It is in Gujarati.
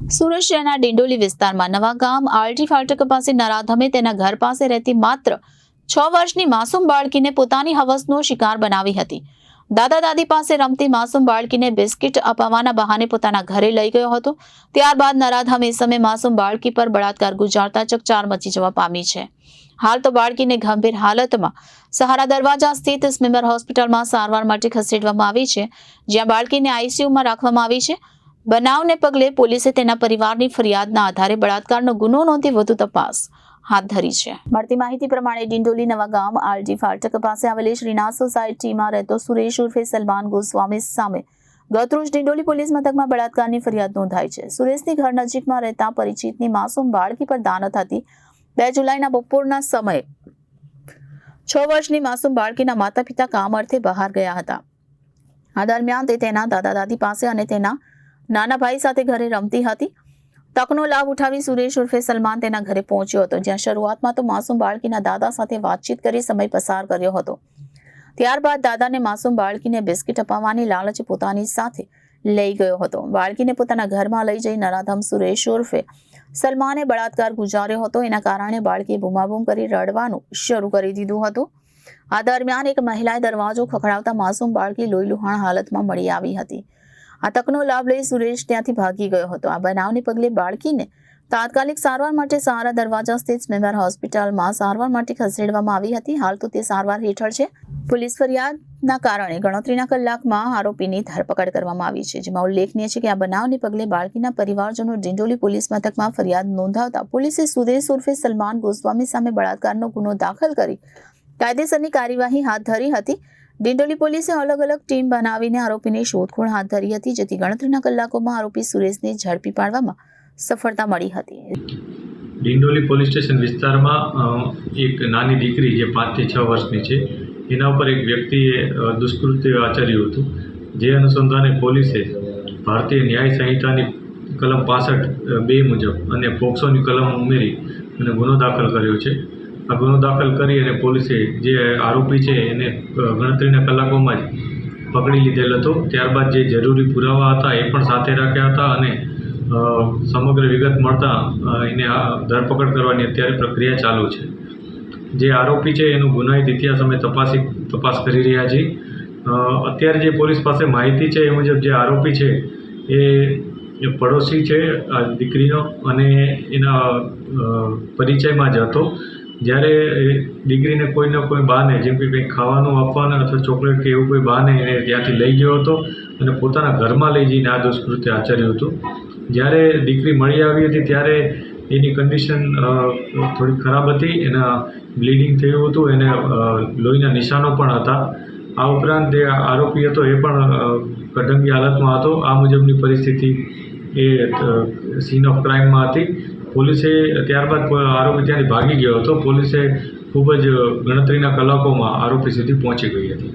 સુરત શહેરના ડિંડોલી વિસ્તારમાં નવા ગામ આરટી ફાટક પાસે નરાધમે તેના ઘર પાસે રહેતી માત્ર 6 વર્ષની માસૂમ બાળકીને પોતાની હવસનો શિકાર બનાવી હતી। દાદા દાદી પાસે રમતી માસૂમ બાળકીને બિસ્કિટ અપાવવાના બહાને પોતાના ઘરે લઈ ગયો હતો। ત્યારબાદ નરાધમ ઇસમે માસૂમ બાળકી પર બળાત્કાર ગુજારતા ચકચાર મચી જવા પામી છે। હાલ તો બાળકીને ગંભીર હાલતમાં સહારા દરવાજા સ્થિત સ્મિમેર હોસ્પિટલમાં સારવાર માટે ખસેડવામાં આવી છે, જ્યાં બાળકીને આઈસીયુમાં રાખવામાં આવી છે। બનાવને પગલે પોલીસે તેના પરિવારની ફરિયાદના આધારે બળાત્કારનો ગુનો નોંધી વધુ તપાસ હાથ ધરી છે। મળતી માહિતી પ્રમાણે ડિંડોલી નવા ગામ આરજી ફાટક પાસે આવેલી શ્રીનાથ સોસાયટીમાં રહેતો સુરેશ ઉર્ફે સલમાન ગોસ્વામી સામે ગતરોજ ડિંડોલી પોલીસ મથકમાં બળાત્કારની ફરિયાદ નોંધાઈ છે। સુરેશની ઘર નજીકમાં રહેતા પરિચિતની માસૂમ બાળકી પર દાનત હતી। 2 જુલાઈના બપોરના સમયે 6 વર્ષની માસૂમ બાળકીના માતા પિતા કામ અર્થે બહાર ગયા હતા। આ દરમિયાન તે તેના દાદા દાદી પાસે અને તેના નાના ભાઈ સાથે ઘરે રમતી હતી। તકનો લાભ ઉઠાવી સુરેશ ઉર્ફે સલમાન તેના ઘરે પહોંચ્યો હતો, જ્યાં શરૂઆતમાં તો માસૂમ બાળકીના દાદા સાથે વાતચીત કરી સમય પસાર કર્યો હતો। ત્યારબાદ દાદાને માસૂમ બાળકીને બિસ્કિટ અપાવવાની લાલચે પોતાની સાથે લઈ ગયો હતો। બાળકીને પોતાના ઘરમાં લઈ જઈ નરાધમ સુરેશ ઉર્ફે સલમાને બળાત્કાર ગુજાર્યો હતો। એના કારણે બાળકીએ બૂમાબૂમ કરી રડવાનું શરૂ કરી દીધું હતું। આ દરમિયાન એક મહિલાએ દરવાજો ખખડાવતા માસૂમ બાળકી લોહીલુહાણ હાલતમાં મળી આવી હતી। આ તકનો લાભ લઈ સુરેશ ત્યાંથી ભાગી ગયો હતો। આ બનાવને પગલે બાળકીને તાત્કાલિક સારવાર માટે સહારા દરવાજા સ્થિત સ્મિમેર હોસ્પિટલમાં સારવાર માટે ખસેડવામાં આવી હતી। હાલ તો તે સારવાર હેઠળ છે। પોલીસ ફરિયાદના કારણે ગણતરીના કલાકમાં આરોપીની ધરપકડ કરવામાં આવી છે, જેમાં ઉલ્લેખનીય છે કે આ બનાવને પગલે બાળકીના પરિવારજનો ડિંડોલી પોલીસ મથકમાં ફરિયાદ નોંધાવતા પોલીસે સુરેશ ઉર્ફે સલમાન ગોસ્વામી સામે બળાત્કારનો ગુનો દાખલ કરી કાયદેસરની કાર્યવાહી હાથ ધરી હતી। ડિંડોલી પોલીસે અલગ અલગ ટીમ બનાવીને આરોપીની શોધખોળ હાથ ધરી હતી, જેથી ગણતરીના કલાકોમાં આરોપી સુરેશને ઝડપી પાડવામાં સફળતા મળી હતી। ડિંડોલી પોલીસ સ્ટેશન વિસ્તારમાં એક નાની દીકરી જે 5 થી 6 વર્ષની છે, એના ઉપર એક વ્યક્તિએ દુષ્કૃત્ય આચર્યું હતું। જે અનુસંધાને પોલીસે ભારતીય ન્યાય સંહિતાની કલમ 65(2) મુજબ અને પોક્સોની કલમ ઉમેરી અને ગુનો દાખલ કર્યો છે। આ ગુનો દાખલ કરી અને પોલીસે જે આરોપી છે એને ગણતરીના કલાકોમાં જ પકડી લીધેલ હતો। ત્યારબાદ જે જરૂરી પુરાવા હતા એ પણ સાથે રાખ્યા હતા અને સમગ્ર વિગત મળતા એને ધરપકડ કરવાની અત્યારે પ્રક્રિયા ચાલુ છે। જે આરોપી છે એનો ગુનાહિત ઇતિહાસ અમે તપાસ કરી રહ્યા છીએ। અત્યારે જે પોલીસ પાસે માહિતી છે એ મુજબ જે આરોપી છે એ પડોશી છે આ દીકરીનો અને એના પરિચયમાં જ હતો। જ્યારે દીકરીને કોઈને કોઈ બહાને જેમ કે કંઈક ખાવાનું આપવાના અથવા ચોકલેટ કે એવું કોઈ બહાને એને ત્યાંથી લઈ ગયો હતો અને પોતાના ઘરમાં લઈ જઈને આ દુષ્કૃત્ય આચર્યું હતું। જ્યારે દીકરી મળી આવી હતી ત્યારે એની કન્ડિશન થોડી ખરાબ હતી। એના બ્લીડિંગ થયું હતું, એને લોહીના નિશાનો પણ હતા। આ ઉપરાંત જે આરોપી હતો એ પણ કઢંગી હાલતમાં હતો। આ મુજબની પરિસ્થિતિ એ સીન ઓફ ક્રાઇમમાં હતી। પોલીસે ત્યારબાદ આરોપી ત્યાંથી ભાગી ગયો હતો। પોલીસે ખૂબ જ ગણતરીના કલાકોમાં આરોપી સુધી પહોંચી ગઈ હતી।